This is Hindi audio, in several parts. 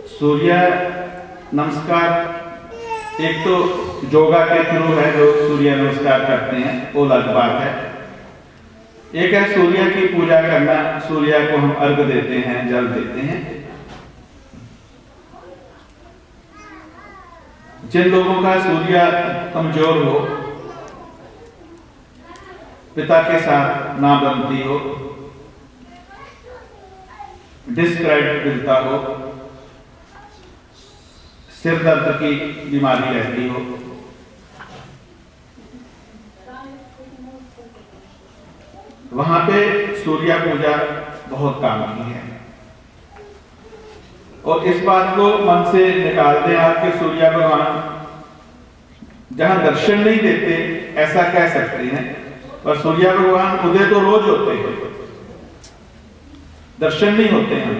सूर्य नमस्कार एक तो योगा के थ्रू है, जो सूर्य नमस्कार करते हैं वो अलग बात है। एक है सूर्य की पूजा करना, सूर्य को हम अर्घ देते हैं, जल देते हैं। जिन लोगों का सूर्य कमजोर हो, पिता के साथ ना बनती हो, डिस्क्रेडिट हो, सिर दर्द की बीमारी रहती हो, वहां पे सूर्य पूजा बहुत काम की है। और इस बात को मन से निकाल दें आप कि सूर्य भगवान जहां दर्शन नहीं देते ऐसा कह सकते हैं, पर सूर्य भगवान उदय तो रोज होते हैं, दर्शन नहीं होते हैं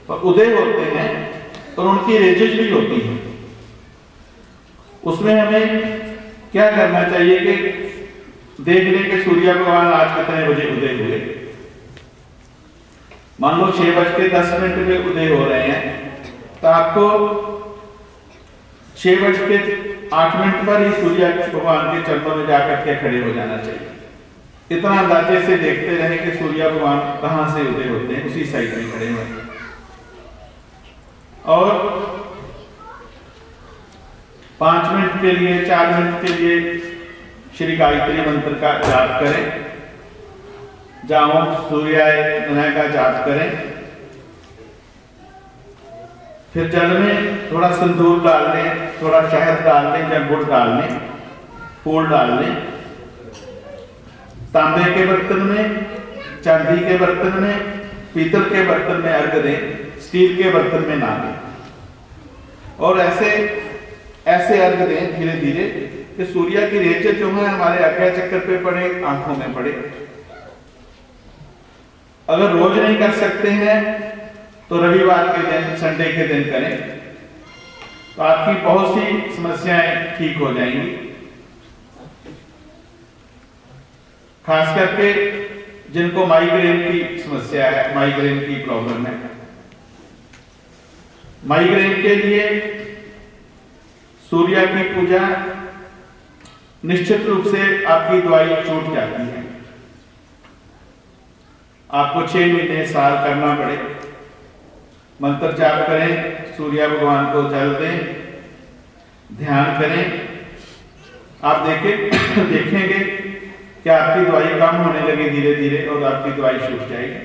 पर उदय होते हैं और उनकी रेजेज भी होती है। उसमें हमें क्या करना चाहिए कि देख लें कि सूर्य भगवान आज कितने बजे उदय हुए। मान लो 6:10 पे उदय हो रहे हैं, तो आपको 6:08 पर ही सूर्य भगवान के चरणों में जाकर के खड़े हो जाना चाहिए। इतना अंदाजे से देखते रहे कि सूर्य भगवान कहां से उदय होते हैं, उसी साइड में खड़े हुए। और 5 मिनट के लिए, 4 मिनट के लिए श्री गायत्री मंत्र का जाप करें, जाओ सूर्याय नमः का जाप करें। फिर जल में थोड़ा सिंदूर डाल लें, थोड़ा शहद डाल लें या गुड़ डाल लें, फूल डाल लें। तांबे के बर्तन में, चांदी के बर्तन में, पीतल के बर्तन में अर्घ दें, स्टील के बर्तन में ना दें। और ऐसे अर्घ दें धीरे धीरे कि सूर्य की रेचर जो है हमारे आज्ञा चक्र पे पड़े, आंखों में पड़े। अगर रोज नहीं कर सकते हैं तो रविवार के दिन, संडे के दिन करें, तो आपकी बहुत सी समस्याएं ठीक हो जाएंगी। खास करके जिनको माइग्रेन की समस्या है, माइग्रेन की प्रॉब्लम है, माइग्रेन के लिए सूर्य की पूजा निश्चित रूप से आपकी दवाई छूट जाती है। आपको 6 महीने साल करना पड़े, मंत्र जाप करें, सूर्य भगवान को जल दें, ध्यान करें। आप देखेंगे कि आपकी दवाई कम होने लगी धीरे धीरे और आपकी दवाई छूट जाएगी।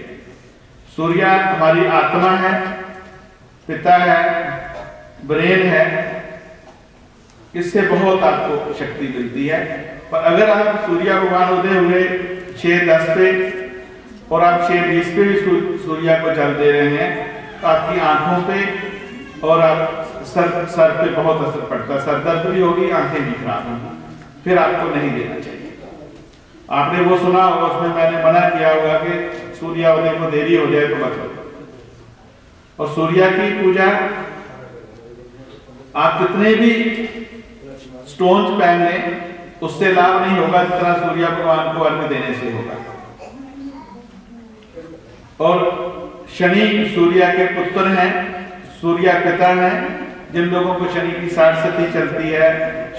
सूर्य हमारी आत्मा है, पिता है, ब्रेन है, इससे बहुत आपको शक्ति मिलती है। पर अगर आप सूर्य भगवान उदय हुए 6:10 पे और आप 6:20 पे भी सूर्य को जल दे रहे हैं, तो आपकी आंखों पे और आप सर पे बहुत असर पड़ता है, सर दर्द भी होगी, आंखें भी खराब होंगी। फिर आपको नहीं देना चाहिए। आपने वो सुना होगा, उसमें मैंने मना किया होगा कि सूर्योदय को देरी हो जाए तो मत करो। और सूर्य की पूजा आप जितने भी स्टोन्स पहन लें, उससे लाभ नहीं होगा जितना सूर्य भगवान को अर्घ देने से होगा। और शनि सूर्य के पुत्र हैं, सूर्य पिता हैं। जिन लोगों को शनि की 60 सती चलती है,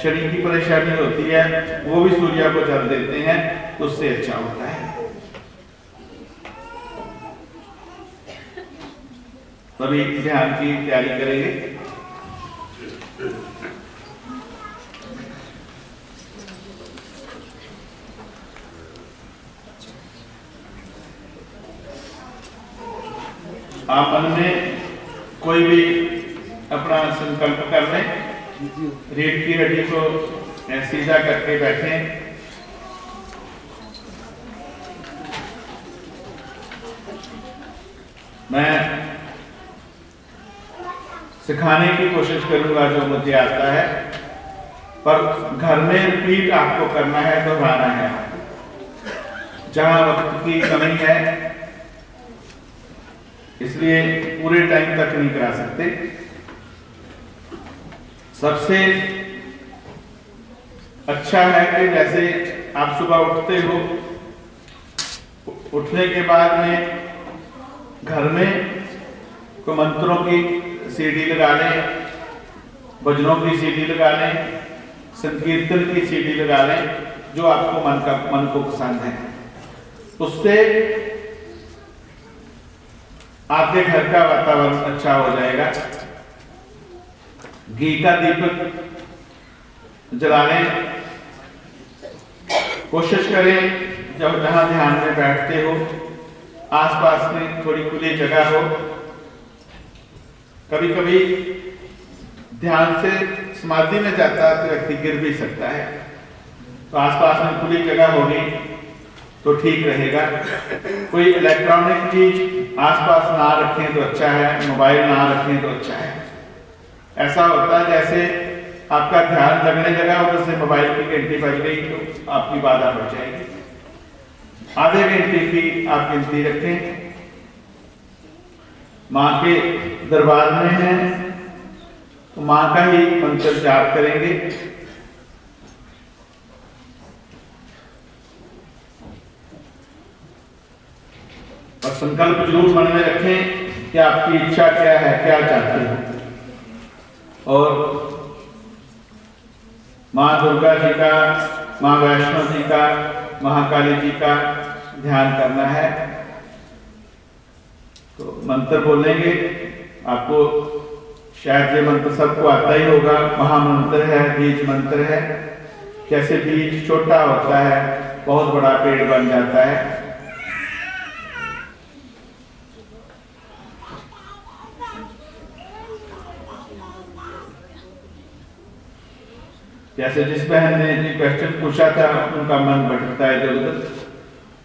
शनि की परेशानी होती है, वो भी सूर्य को जल देते हैं, तो उससे अच्छा होता है। अभी ध्यान की तैयारी करेंगे। आप मन में कोई भी अपना संकल्प कर लें, रीढ़ की हड्डी को सीधा करके बैठें। मैं सिखाने की कोशिश करूंगा जो मुझे आता है, पर घर में रिपीट आपको करना है, दोहराना है। जहां वक्त की कमी है इसलिए पूरे टाइम तक नहीं करा सकते। सबसे अच्छा है कि जैसे आप सुबह उठते हो, उठने के बाद में घर में कोई मंत्रों की सीडी लगा लें, भजनों की सीडी लगा लें, संकीर्तन की सीडी लगा लें, जो आपको मन को पसंद है। उससे आपके घर का वातावरण अच्छा हो जाएगा। घी का दीपक जला लें। कोशिश करें जब जहां ध्यान में बैठते हो आसपास में थोड़ी खुली जगह हो। कभी कभी ध्यान से समाधि में जाता है तो व्यक्ति गिर भी सकता है, तो आसपास में खुली जगह होगी तो ठीक रहेगा। कोई इलेक्ट्रॉनिक चीज आसपास ना रखें तो अच्छा है, मोबाइल ना रखें तो अच्छा है। ऐसा होता है जैसे आपका ध्यान लगने लगा उधर से मोबाइल की घंटी बज गई तो आपकी बाधा बढ़ जाएगी। आधे घंटे की आप गिनती रखें। माँ के दरबार में है तो माँ का ही मंत्र जाप करेंगे। और संकल्प जरूर मन में रखें कि आपकी इच्छा क्या है, क्या चाहते हो। और माँ दुर्गा जी का, माँ वैष्णो जी का, महाकाली जी का ध्यान करना है तो मंत्र बोलेंगे। आपको शायद ये मंत्र सबको आता ही होगा। महामंत्र है, बीज मंत्र है। जैसे बीज छोटा होता है बहुत बड़ा पेड़ बन जाता है। जैसे जिस बहन ने ये क्वेश्चन पूछा था उनका मन भटकता है इधर उधर,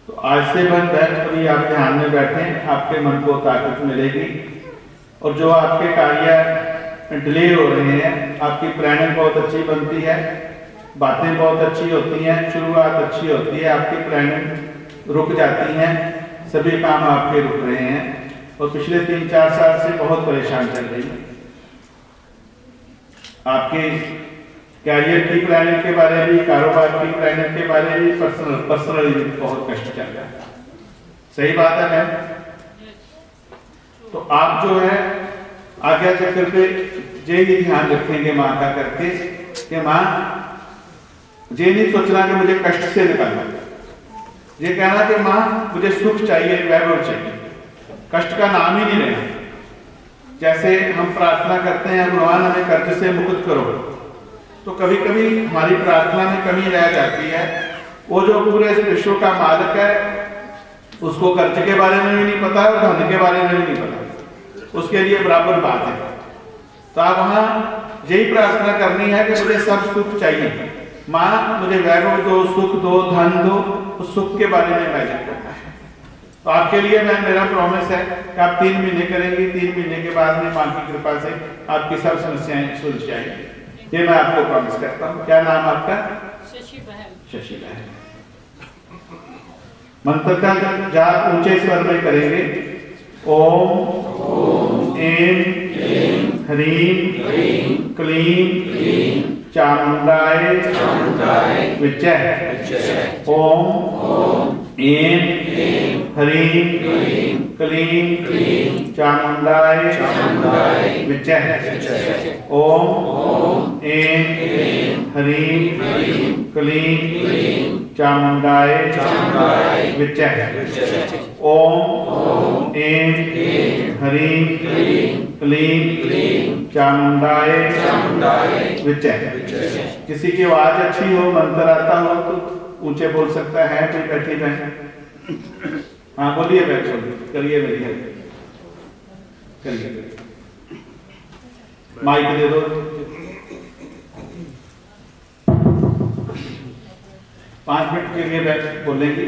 तो आज से बन कभी आप ध्यान में बैठें, आपके मन को ताकत मिलेगी। और जो आपके कार्य डिले हो रहे हैं, आपकी प्लानिंग बहुत अच्छी बनती है, बातें बहुत अच्छी होती हैं, शुरुआत अच्छी होती है, आपकी प्लानिंग रुक जाती है, सभी काम आपके रुक रहे हैं और पिछले 3-4 साल से बहुत परेशान चल रही है। आपके कैरियर की प्लानिंग के बारे में, कारोबार की प्लानिंग के बारे में, पर्सनली बहुत कष्ट चल रहा है। सही बात है मैम? तो आप जो है आज्ञा चक्र पे ये ही ध्यान रखेंगे माँ का करके कि माँ ये नहीं सोचना कि मुझे कष्ट से निकलना, ये कहना कि माँ मुझे सुख चाहिए, वैभव चाहिए, कष्ट का नाम ही नहीं लेना। जैसे हम प्रार्थना करते हैं भगवान हमें कर्ज से मुक्त करो, तो कभी कभी हमारी प्रार्थना में कमी रह जाती है। वो जो पूरे इस विश्व का मालिक है उसको कर्ज के बारे में भी नहीं पता और धन के बारे में भी नहीं पता, उसके लिए बराबर बात है। तो आप वहां यही प्रार्थना करनी है कि मुझे सब सुख चाहिए, माँ मुझे वैभव दो, सुख दो, धन दो, उस सुख के बारे में मैजिक करना है। तो आपके लिए मैं मेरा प्रॉमिस है कि आप 3 महीने करेंगे, 3 महीने के बाद में माँ की कृपा से आपकी सब समस्याएं सुलझ जाएंगी। ये मैं आपको प्रॉमिस करता हूँ। क्या नाम आपका? शशि बहन। शशि बहन। मंत्र का जाप ऊंचे स्वर में करेंगे। ओम ऐं ह्रीं क्लीं चामुंडाय विच्चे। ओम ऐं ह्रीं क्लीं चामुंडाय विच्चे। ओम ऐं ह्रीं क्लीं चामुंडाय विच्चे। ओम ऐं ह्रीं क्लीं चामुंडाय विच्चे। किसी की आवाज अच्छी हो, मंत्र आता हो तो ऊंचे बोल सकता है। कोई बैठी बहन? हाँ बोलिए बैठ, करिए मेरी हेल्प करिए। माइक दे दो। 5 मिनट के लिए बैठ बोलेंगे।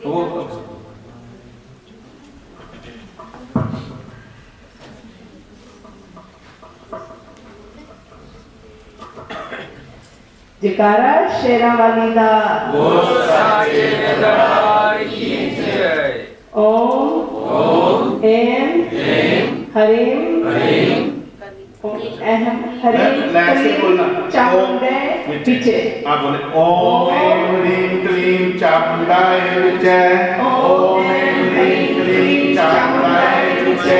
वो जयकारा शेरा वाली दा। ओम ऐं ह्रीं चामुंडाय विच्चे। आप बोले ओम ऐं ह्रीं क्लीं चामुंडाय विच्चे। ओम ऐं ह्रीं क्लीं चामुंडाय विच्चे।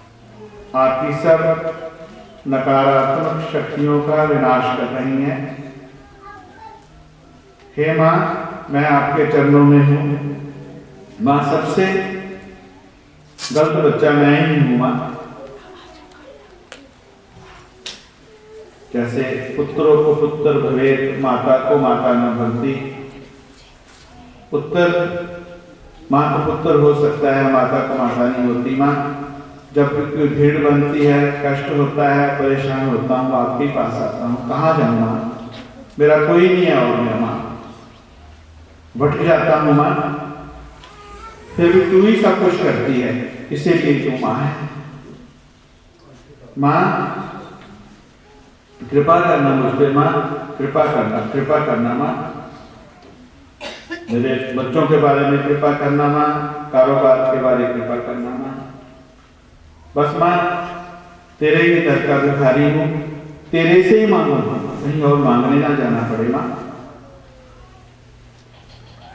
आपकी सब नकारात्मक शक्तियों का विनाश कर रही हैं। हे माँ, मैं आपके चरणों में हूँ। माँ, सबसे गलत बच्चा मैं ही हूँ माँ। जैसे पुत्रों को पुत्र भवेत, माता को माता न भवती। पुत्र माँ को पुत्र हो सकता है, माता को माता नहीं होती। माँ, जब कोई भीड़ बनती है, कष्ट होता है, परेशान होता हूँ, आपके पास आता हूँ। कहाँ जाऊँ माँ, मेरा कोई नहीं है और मैं माँ भटक जाता हूँ माँ। फिर भी तू ही सब कुछ करती है, इसीलिए तू माँ है। माँ, कृपा करना मुझ पे माँ, कृपा करना माँ। मेरे बच्चों के बारे में कृपा करना माँ, कारोबार के बारे में कृपा करना माँ। बस माँ, तेरे ही दर का भिखारी हूँ, तेरे से ही मांगू, कहीं और मांगने ना जाना पड़े माँ।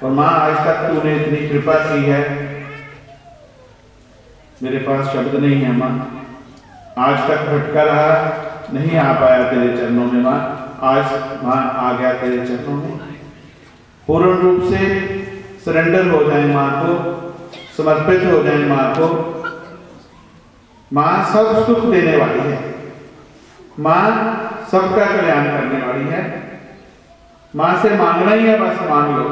और माँ, आज तक तूने इतनी कृपा की है, मेरे पास शब्द नहीं है माँ। आज तक भटका रहा, नहीं आ पाया तेरे चरणों में माँ। आज माँ आ गया तेरे चरणों में। पूर्ण रूप से सरेंडर हो जाए माँ को, समर्पित हो जाए माँ को। माँ सब सुख देने वाली है, माँ सबका कल्याण करने वाली है। माँ से मांगना ही है, बस मांग लो।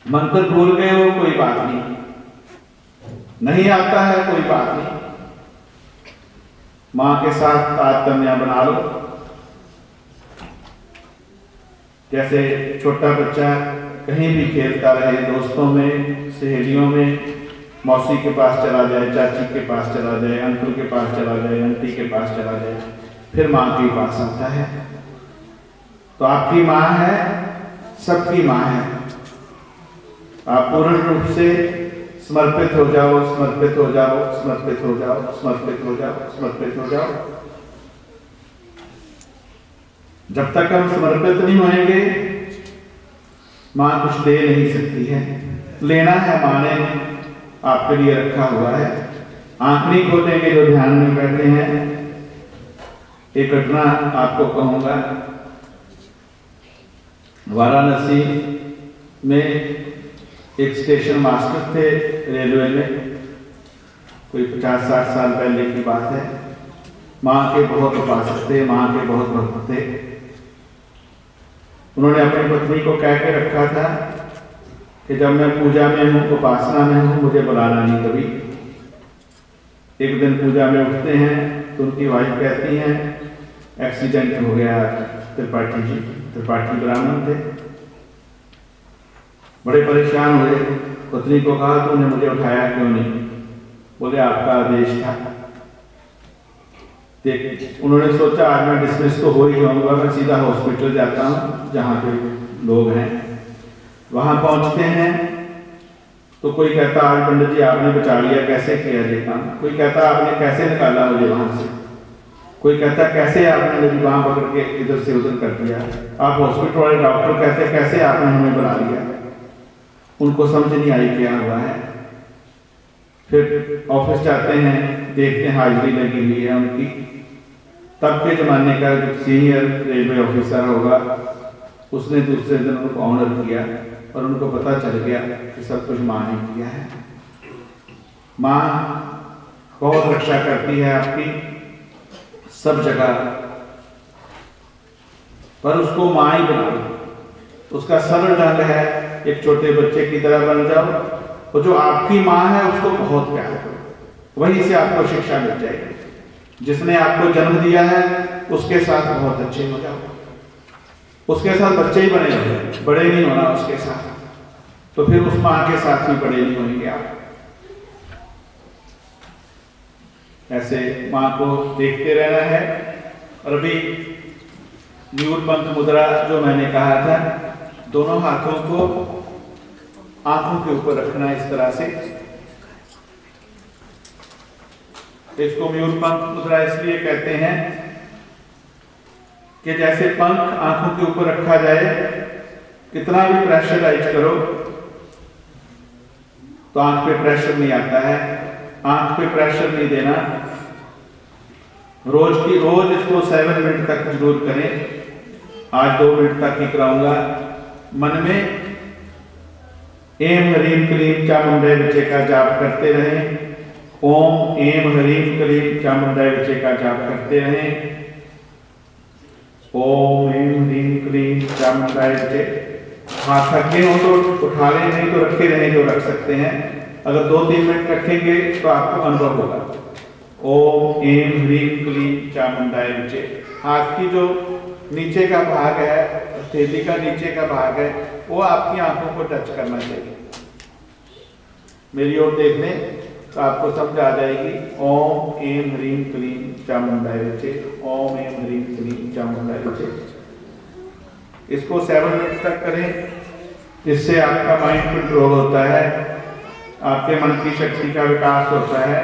मंत्र भूल गए हो, कोई बात नहीं, नहीं आता है कोई बात नहीं। माँ के साथ तारतम्य बना लो। जैसे छोटा बच्चा कहीं भी खेलता रहे, दोस्तों में, सहेलियों में, मौसी के पास चला जाए, चाची के पास चला जाए, अंकल के पास चला जाए, आंटी के पास चला जाए, फिर माँ के पास आता है। तो आपकी माँ है, सबकी माँ है। आप पूर्ण रूप से समर्पित हो जाओ, समर्पित हो जाओ, समर्पित हो जाओ, समर्पित हो जाओ, समर्पित हो जाओ। जब तक हम समर्पित नहीं होंगे, माँ कुछ दे नहीं सकती है। लेना है माँ ने आपके लिए रखा हुआ है। आंख नहीं खोलेंगे जो ध्यान में बैठे हैं। एक घटना आपको कहूंगा। वाराणसी में एक स्टेशन मास्टर थे रेलवे में, कोई 50-60 साल पहले की बात है। माँ के बहुत उपासक थे, माँ के बहुत भक्त थे। उन्होंने अपनी पत्नी को कह के रखा था कि जब मैं पूजा में हूँ, उपासना में हूँ, मुझे बुलाना नहीं कभी। एक दिन पूजा में उठते हैं तो उनकी वाइफ कहती हैं एक्सीडेंट हो गया। त्रिपाठी ब्राह्मण थे, बड़े परेशान हुए। पत्नी को कहा तूने मुझे उठाया क्यों नहीं? बोले आपका आदेश था। उन्होंने सोचा आज मैं डिसमिस तो हो ही जाऊंगा, मैं सीधा हॉस्पिटल जाता हूँ जहाँ पे लोग हैं। वहां पहुंचते हैं तो कोई कहता आज पंडित जी आपने बचा लिया, कैसे किया ये काम? कोई कहता आपने कैसे निकाला मुझे वहां से? कोई कहता कैसे आपने मेरी बांह पकड़ के इधर से उधर कर दिया? आप हॉस्पिटल वाले डॉक्टर कहते कैसे आपने हमें बुला लिया? उनको समझ नहीं आई क्या हुआ है। फिर ऑफिस जाते हैं, देखते हैं हाजिरी लगी हुई है उनकी। तब के जमाने का जो सीनियर रेलवे ऑफिसर होगा, उसने दूसरे दिन उनको ऑनर किया और उनको पता चल गया कि सब कुछ माँ ने किया है। माँ बहुत रक्षा करती है आपकी सब जगह, पर उसको माँ ही बना लो। उसका सरल ढंग है, एक छोटे बच्चे की तरह बन जाओ, और जो आपकी माँ है उसको बहुत प्यार करो, वहीं से आपको शिक्षा मिल जाएगी। जिसने आपको जन्म दिया है उसके साथ बहुत अच्छे हो जाओ, उसके साथ बच्चे ही बने रहो, बड़े नहीं होना उसके साथ। तो फिर उस माँ के साथ भी बड़े नहीं होंगे आप। ऐसे माँ को देखते रहना है। और अभी न्यूरपंथ मुद्रा जो मैंने कहा था, दोनों हाथों को आंखों के ऊपर रखना इस तरह से। इसको मयूरपंख मुद्रा इसलिए कहते हैं कि जैसे पंख आंखों के ऊपर रखा जाए, कितना भी प्रेशराइज करो तो आंख पे प्रेशर नहीं आता है, आंख पे प्रेशर नहीं देना। रोज इसको 7 मिनट तक जरूर करें। आज 2 मिनट तक ही कराऊंगा। मन में एम ह्रीम क्लीम चामुंडाय विचे का जाप करते रहें। ओम एम ह्रीम क्लीम चामुंडाय विचे का जाप करते रहें। ओम एम ह्रीम क्लीम चामुंडाय विचे। हाथ थके हो तो उठा लें, नहीं तो रखे रहें जो रख सकते हैं। अगर 2-3 मिनट रखेंगे तो आपको अनुभव होगा। ओम एम ह्रीम क्लीम चामुंडाय विचे। हाथ की जो नीचे का भाग है, हथेली का नीचे का भाग है, वो आपकी आंखों को टच करना चाहिए। मेरी ओर देख लें तो आपको समझ आ जाएगी। ओम एम ह्रीम क्लीम चामुंडाय विचे। ओम एम ह्रीम क्लीम चामुंडाय विचे। इसको 7 मिनट तक करें। इससे आपका माइंड कंट्रोल होता है, आपके मन की शक्ति का विकास होता है।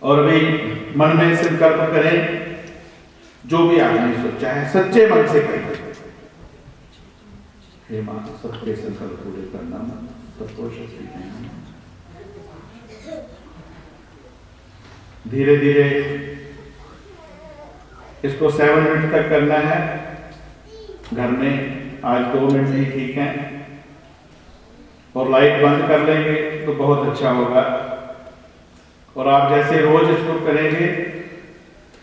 और भी मन में संकल्प करें, जो भी आपने सोचा है सच्चे मन से करें। हे मां, सबके संकल्प पूरे करना, सबको शक्ति देना। धीरे धीरे इसको 7 मिनट तक करना है। घर में आज 2 मिनट ही ठीक है। और लाइट बंद कर लेंगे तो बहुत अच्छा होगा। और आप जैसे रोज इसको करेंगे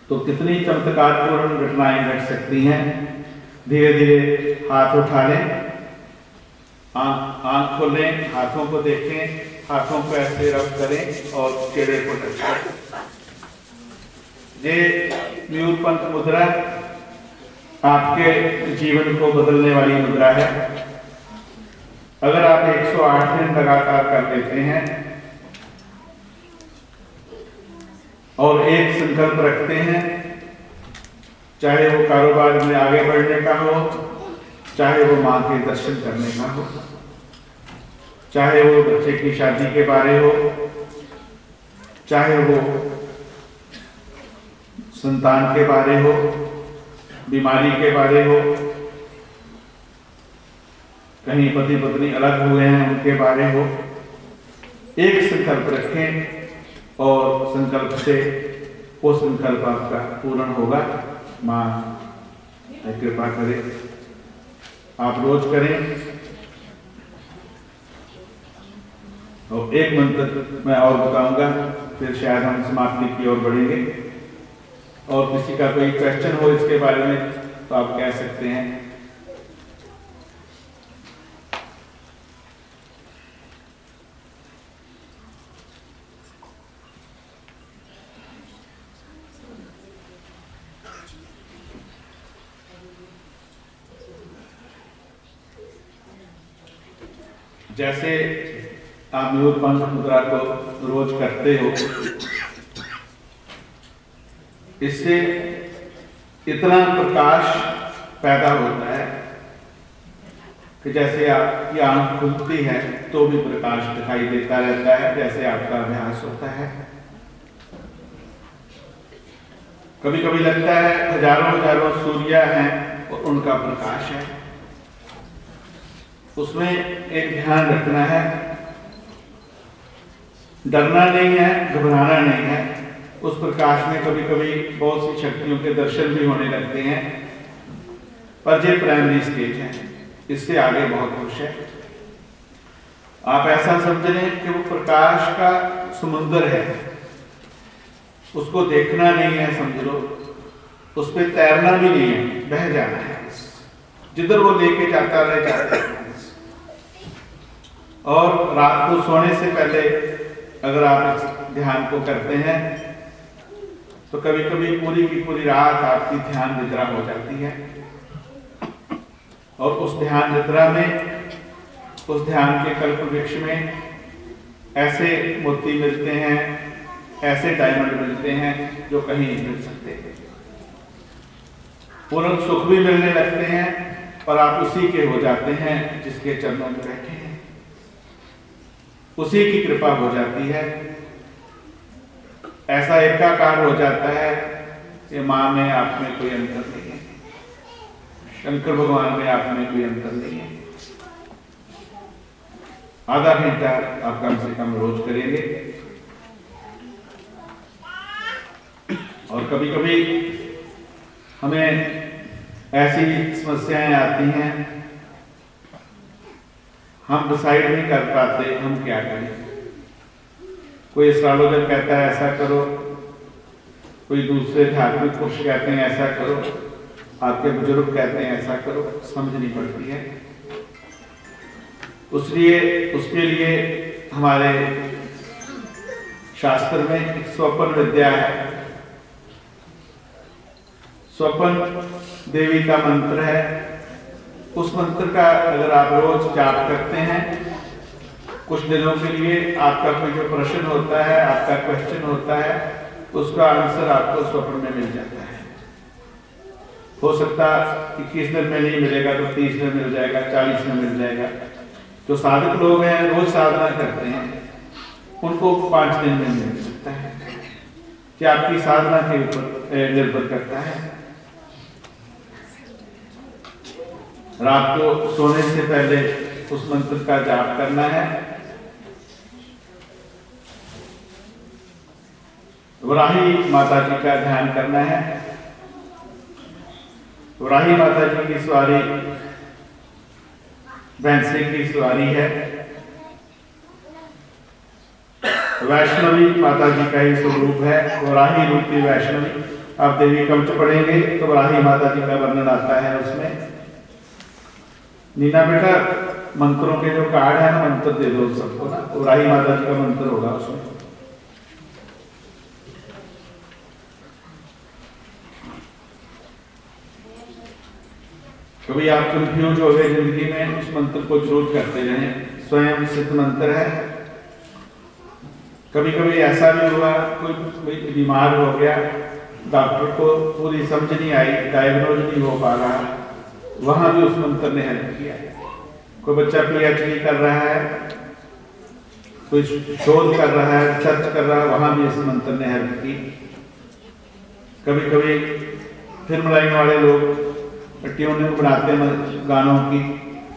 तो कितनी चमत्कारपूर्ण घटनाएं घट सकती हैं। धीरे धीरे हाथ उठा लें, आंख खोलें, हाथों को देखें, हाथों को ऐसे रब करें और चेहरे को टच करें। ये मयूरपंथ मुद्रा आपके जीवन को बदलने वाली मुद्रा है। अगर आप 108 दिन लगातार कर लेते हैं और एक संकल्प रखते हैं, चाहे वो कारोबार में आगे बढ़ने का हो, चाहे वो मां के दर्शन करने का हो, चाहे वो बच्चे की शादी के बारे हो, चाहे वो संतान के बारे हो, बीमारी के बारे हो, कहीं पति पत्नी अलग हुए हैं उनके बारे हो, एक संकल्प रखें और संकल्प से वो संकल्प आपका पूर्ण होगा। मां कृपा करे, आप रोज करें। और एक मंत्र मैं और बताऊंगा, फिर शायद हम समाप्ति की ओर बढ़ेंगे। और किसी का कोई क्वेश्चन हो इसके बारे में तो आप कह सकते हैं। जैसे आप मयूरपंथ मुद्रा को रोज करते हो, इससे इतना प्रकाश पैदा होता है कि जैसे आपकी आंख खुलती है तो भी प्रकाश दिखाई देता रहता है, जैसे आपका अभ्यास होता है। कभी कभी लगता है हजारों सूर्य हैं और उनका प्रकाश है। उसमें एक ध्यान रखना है, डरना नहीं है, घबराना नहीं है। उस प्रकाश में कभी कभी बहुत सी शक्तियों के दर्शन भी होने लगते हैं, पर ये प्राइमरी स्टेज है, इससे आगे बहुत कुछ है। आप ऐसा समझ लें कि वो प्रकाश का समुद्र है, उसको देखना नहीं है, समझ लो। उस पर तैरना भी नहीं है, बह जाना है, जिधर वो लेके जाता रह जाता है। और रात को सोने से पहले अगर आप इस ध्यान को करते हैं तो कभी कभी पूरी की पूरी रात आपकी ध्यान निद्रा हो जाती है। और उस ध्यान निद्रा में, उस ध्यान के कल्प वृक्ष में ऐसे मोती मिलते हैं, ऐसे डायमंड मिलते हैं जो कहीं नहीं मिल सकते। पूर्ण सुख भी मिलने लगते हैं, पर आप उसी के हो जाते हैं जिसके चरणों में बैठे हैं। उसी की कृपा हो जाती है। ऐसा एकाकार हो जाता है कि मां में आप में कोई अंतर नहीं है, शंकर भगवान में आप में कोई अंतर नहीं है। आधा घंटा आप कम से कम रोज करेंगे और कभी कभी हमें ऐसी समस्याएं आती हैं, हम डिसाइड नहीं कर पाते हम क्या करें। कोई एस्ट्रोलॉजर कहता है ऐसा करो, कोई दूसरे धार्मिक पुरुष कहते हैं ऐसा करो, आपके बुजुर्ग कहते हैं ऐसा करो, समझ नहीं पड़ती है। उसके लिए हमारे शास्त्र में एक स्वपन विद्या है। स्वपन देवी का मंत्र है। उस मंत्र का अगर आप रोज जाप करते हैं, कुछ दिनों के लिए आपका कोई जो प्रश्न होता है, आपका क्वेश्चन होता है, उसका आंसर आपको स्वप्न में मिल जाता है। हो सकता 21 दिन में नहीं मिलेगा तो 30 में मिल जाएगा, 40 में मिल जाएगा। जो साधक लोग हैं, रोज साधना करते हैं, उनको 5 दिन में मिल सकता है। कि आपकी साधना के ऊपर निर्भर करता है। रात को सोने से पहले उस मंत्र का जाप करना है। वराही माता जी का ध्यान करना है। वराही माता जी की सवारी भैंसे की सवारी है। वैष्णवी माता जी का ही स्वरूप है। वराही रूपी वैष्णवी। आप देवी कवच पढ़ेंगे तो वराही माता जी का वर्णन आता है उसमें। नीना बेटा, मंत्रों के जो कार्ड है ना, मंत्र दे दो सबको ना। वराही माता जी का मंत्र होगा उसमें। कभी आप कंफ्यूज हो गए जिंदगी में, उस मंत्र को जरूर करते रहें। स्वयं सिद्ध मंत्र है। कभी कभी ऐसा भी हुआ, कोई बीमार हो गया, डॉक्टर को पूरी समझ नहीं आई, डायग्नोज नहीं हो पा रहा, वहां भी उस मंत्र ने हेल्प किया। कोई बच्चा PhD कर रहा है, कोई शोध कर रहा है, रिसर्च कर रहा है, वहां भी इस मंत्र ने हेल्प की। कभी कभी फिल्म लाइन वाले लोग ट्यूनिंग बनाते हैं गानों की,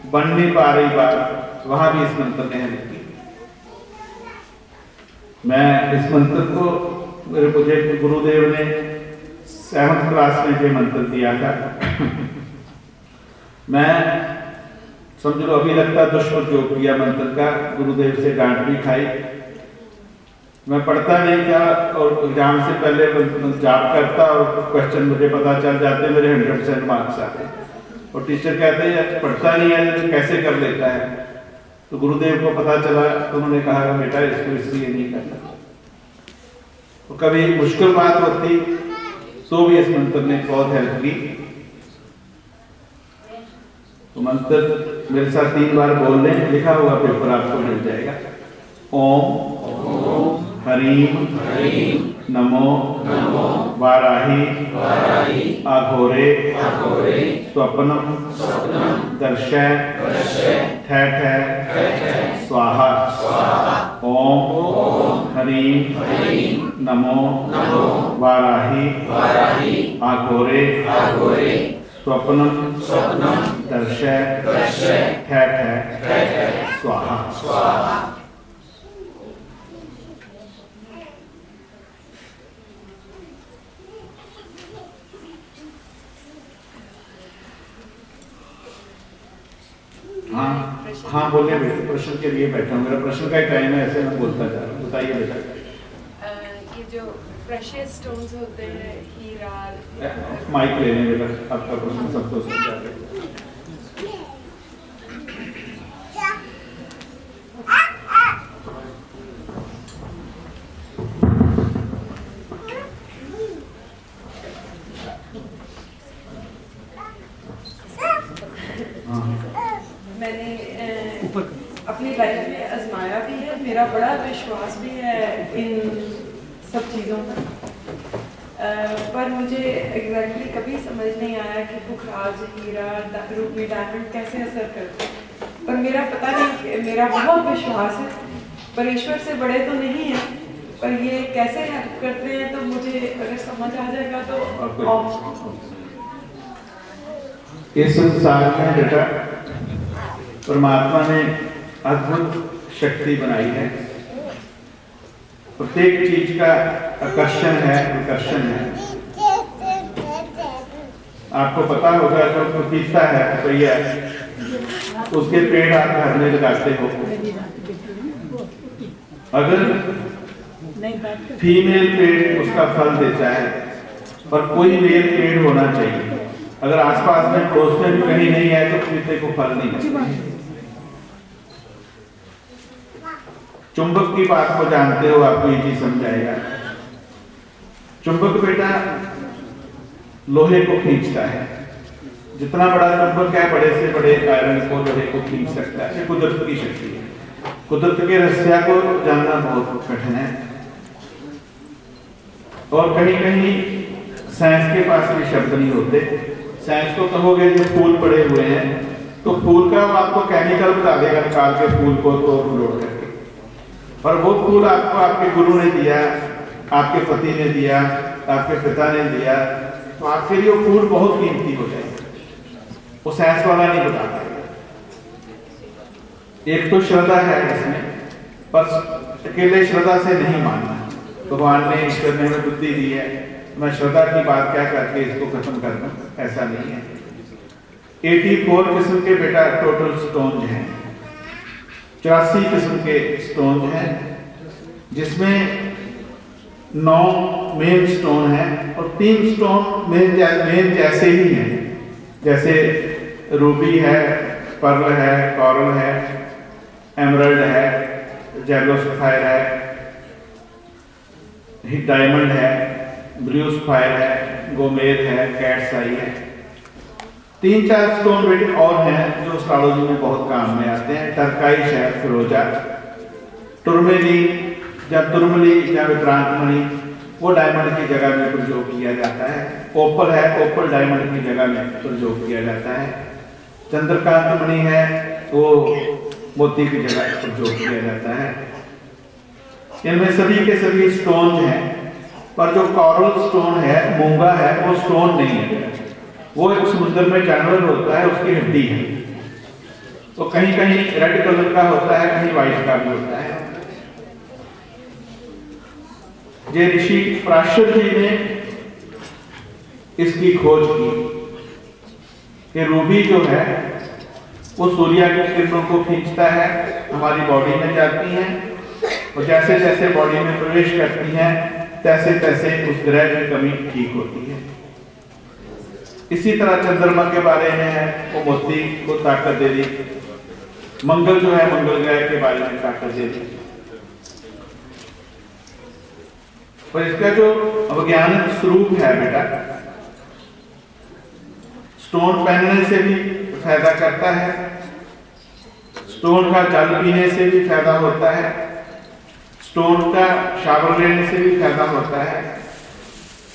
बन नहीं पा रही बात, वहां भी इस मंत्र ने हेल्प की। मैं इस मंत्र को मुझे गुरुदेव ने 7th क्लास में ये मंत्र दिया था। मैं समझ लो अभी लगता दुष्प्रयोग किया मंत्र का, गुरुदेव से डांट भी खाई। मैं पढ़ता नहीं था और एग्जाम से पहले जाप करता और क्वेश्चन मुझे पता चल जाते, मेरे 100% मार्क्स आते। और टीचर कहते हैं पढ़ता नहीं है तो कैसे कर लेता है। तो गुरुदेव को पता चला तो उन्होंने कहा बेटा इसको इसलिए नहीं करना। तो कभी मुश्किल बात होती तो भी इस मंत्र ने बहुत हेल्प की। तो मंत्र मेरे साथ 3 बार बोल दें, लिखा हुआ पेपर आपको मिल जाएगा। ओम हरीम नमो वाराही आघोरे स्वप्नम दर्शय ठठ स्वाहा। ओम हरीम नमो वाराही आघोरे स्वप्नम दर्शय ठठ स्वाहा। हाँ बोले बेटा, प्रश्न के लिए बैठा हूँ। मेरा प्रश्न का ही टाइम है, ऐसे मैं बोलता जा रहा हूँ। बताइए बेटा। ये जो प्रेशियस स्टोन्स होते हैं, हीरा, माइक ले लें बेटा, आपका प्रश्न सबको समझा दें। अपनी लाइफ में आजमाया भी है, मेरा बड़ा विश्वास भी है इन सब चीज़ों पर, पर मुझे एग्जैक्टली कभी समझ नहीं आया कि पुखराज, हीरा, रूबी, डायमंड कैसे असर करते हैं। पर मेरा पता नहीं, मेरा बहुत विश्वास है, पर ईश्वर से बड़े तो नहीं है, पर ये कैसे हेल्प करते हैं तो मुझे अगर समझ आ जाएगा तो। इस संसार में बेटा परमात्मा ने अद्भुत शक्ति बनाई है। प्रत्येक चीज का आकर्षण है, विकर्षण है। आपको पता होगा जो पपीता है, पपैया, उसके पेड़ आप घर में लगाते हो, अगर फीमेल पेड़ उसका फल देता है और कोई मेल पेड़ होना चाहिए। अगर आसपास में पड़ोस में भी कहीं नहीं है तो पपीते को फल नहीं लगता। चुंबक की बात को जानते हो, आपको ये चीज समझाएगा। चुंबक बेटा लोहे को खींचता है, जितना बड़ा चुंबक है बड़े से बड़े आयरन को, लोहे को खींच सकता है। ये कुदरत की शक्ति है। कुदरत के रहस्य को जानना बहुत कठिन है और कहीं कहीं साइंस के पास भी शब्द नहीं होते। साइंस को कहोगे जो फूल पड़े हुए हैं तो फूल का आपको केमिकल बता देगा, निकाल के फूल को तोड़ करके, और वो फूल आपको आपके गुरु ने दिया, आपके पति ने दिया, आपके पिता ने दिया, तो आपके लिए वो फूल बहुत कीमती हो जाएगा। वो साइंस वाला नहीं बता पाएगा। एक तो श्रद्धा है इसमें, पर अकेले श्रद्धा से नहीं मानना। भगवान ने ईश्वर ने हमें बुद्धि दी है, मैं श्रद्धा की बात क्या करके इसको खत्म कर दूं, ऐसा नहीं है। 84 किस्म के बेटा टोटल स्टोन हैं, 84 किस्म के स्टोन हैं, जिसमें 9 मेन स्टोन हैं और 3 स्टोन मेन जैसे ही हैं, जैसे रूबी है, पर्ल है, कोरल है, एमरल्ड है, जेलो सफायर है, डायमंड है, ब्लू सफायर है, गोमेद है, कैट्स आई है। 3-4 स्टोन बेटे और हैं जो एस्ट्रोलॉजी में बहुत काम में आते हैं। टर्काइश है, फिरोजा, टुरमेली या तुरमली या विक्रांत मणि, वो डायमंड की जगह में प्रयोग किया जाता है। ओपल है, ओपल डायमंड की जगह में प्रयोग किया जाता है। चंद्रकांत मणि है, वो मोती की जगह प्रयोग किया जाता है। इनमें सभी के सभी स्टोन हैं, पर जो कोरल स्टोन है, मूंगा है, वो स्टोन नहीं है, वो एक समुद्र में जानवर होता है, उसकी हड्डी है। तो कहीं कहीं रेड कलर का होता है, कहीं व्हाइट का भी होता है। ये ऋषि पराशर जी ने इसकी खोज की कि रूबी जो है वो सूर्य की किरणों को खींचता है, हमारी बॉडी में जाती हैं और जैसे जैसे बॉडी में प्रवेश करती हैं तैसे तैसे उस ग्रह की कमी ठीक होती है। इसी तरह चंद्रमा के बारे में है, वो मोती को ताकत दे दी। मंगल जो है, मंगल ग्रह के बारे में ताकत दे दी। पर इसका जो वैज्ञानिक स्वरूप है बेटा, स्टोन पहनने से भी फायदा करता है, स्टोन का जल पीने से भी फायदा होता है, स्टोन का शावर लेने से भी फायदा होता है।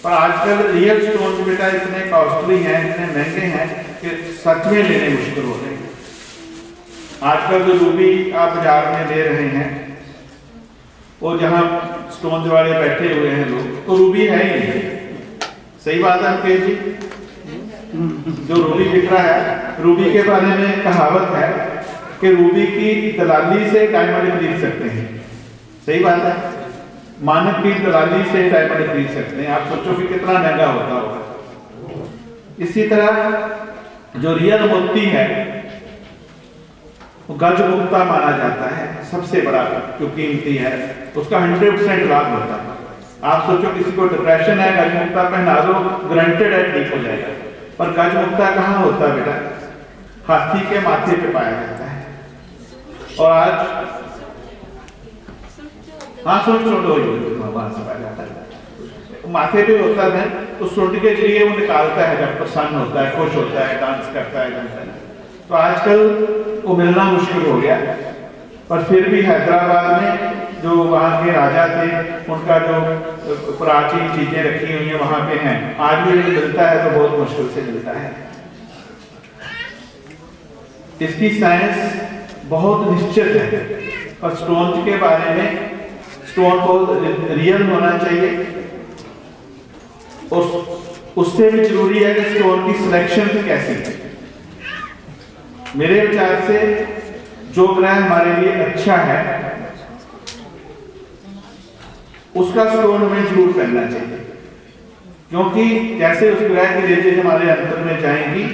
पर आजकल रियल स्टोन बेटा इतने कॉस्टली हैं, इतने महंगे हैं कि सच में लेने मुश्किल हो रहे हैं। आजकल जो रूबी आप बाजार में ले रहे हैं, वो जहां स्टोन वाले बैठे हुए हैं लोग, तो रूबी है ही नहीं। सही बात है अंकेश जी? जो रूबी बिक रहा है, रूबी के बारे में कहावत है कि रूबी की दलाली से डायमंड खरीद सकते हैं। सही बात है, मानक की दलाली से डायमंड खरीद सकते हैं। आप सोचो कि कितना महंगा होता होगा। इसी तरह जो रियल मोती है वो गज मुक्ता माना जाता है, सबसे बड़ा जो कीमती है, उसका 100% लाभ होता है। आप सोचो किसी को डिप्रेशन है, गज मुक्ता पहना दो, गारंटेड है ठीक हो जाएगा। पर गज मुक्ता कहाँ होता है बेटा? हाथी के माथे पे पाया जाता है। और आज हाँ माथे पे होता है, तो सूंड के जरिए वो निकालता है जब प्रसन्न होता है, खुश होता है, डांस करता है। तो आजकल वो मिलना मुश्किल हो गया, पर फिर भी हैदराबाद में जो वहाँ के राजा थे, उनका जो प्राचीन चीजें रखी हुई हैं वहाँ पे हैं। आज भी मिलता है तो बहुत मुश्किल से मिलता है। इसकी साइंस बहुत निश्चित है, पर स्टोन के बारे में स्टोन बहुत रियल होना चाहिए और उससे भी जरूरी है कि स्टोन की सिलेक्शन कैसी है। मेरे विचार से जो ग्रह हमारे लिए अच्छा है उसका स्टोन हमें जरूर पहनना चाहिए, क्योंकि जैसे उस ग्रह की रेजेज हमारे अंतर में जाएंगी,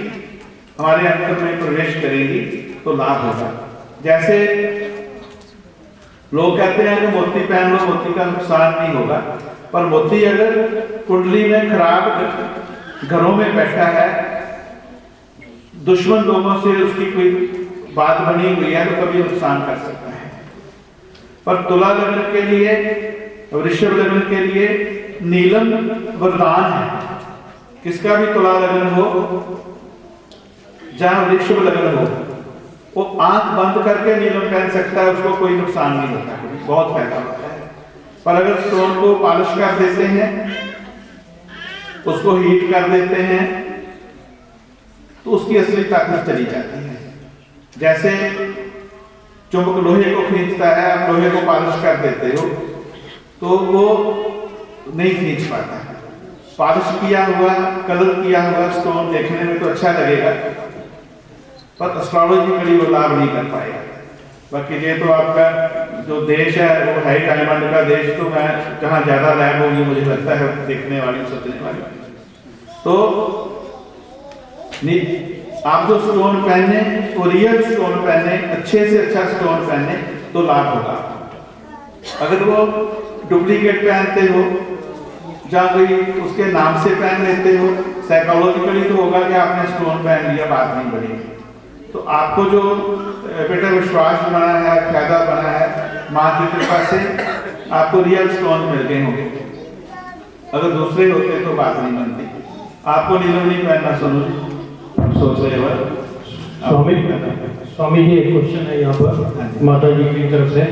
हमारे अंतर में प्रवेश करेंगी तो लाभ होगा। जैसे लोग कहते हैं कि मोती पहन लो, मोती का नुकसान नहीं होगा, पर मोती अगर कुंडली में खराब घरों में बैठा है, दुश्मन लोगों से उसकी कोई बात बनी हुई है तो कभी नुकसान कर सकता है। पर तुला लग्न के लिए, वृषभ लग्न के लिए नीलम वरदान है। किसका भी तुला लग्न हो, जहां वृषभ लग्न हो, वो आंख बंद करके नीलम पहन सकता है, उसको कोई नुकसान नहीं होता, बहुत फायदा होता है। पर अगर स्टोन को पॉलिश कर देते हैं, उसको हीट कर देते हैं, तो उसकी असली ताकत चली जाती है। जैसे चुंबक लोहे को खींचता है, आप लोहे को पॉलिश कर देते हो तो वो नहीं खींच पाता। पॉलिश किया हुआ, कलर किया हुआ स्टोन देखने में तो अच्छा लगेगा, पर एस्ट्रोलॉजिकली वो लाभ नहीं कर पाएगा। बाकी ये तो आपका जो देश है वो है डायमंड का देश, तो मैं जहाँ ज्यादा लैब होगी मुझे लगता है देखने वाली, सोचने वाली। तो आप जो स्टोन पहने वो रियल स्टोन पहने, अच्छे से अच्छा स्टोन पहने तो लाभ होगा। अगर वो डुप्लीकेट पहनते हो, या कोई उसके नाम से पहन लेते हो, साइकोलॉजिकली तो होगा कि आपने स्टोन पहन लिया, बात नहीं बनेगी। तो आपको जो बेटा विश्वास बना है, फायदा बना है, माँ की कृपा से आपको रियल स्टोन मिल गए होंगे। अगर दूसरे होते तो बात नहीं बनती। आपको नीलम नहीं पहनना सोनू जी, सोच रहे हो। स्वामी जी एक क्वेश्चन है यहाँ पर माता जी की तरफ से।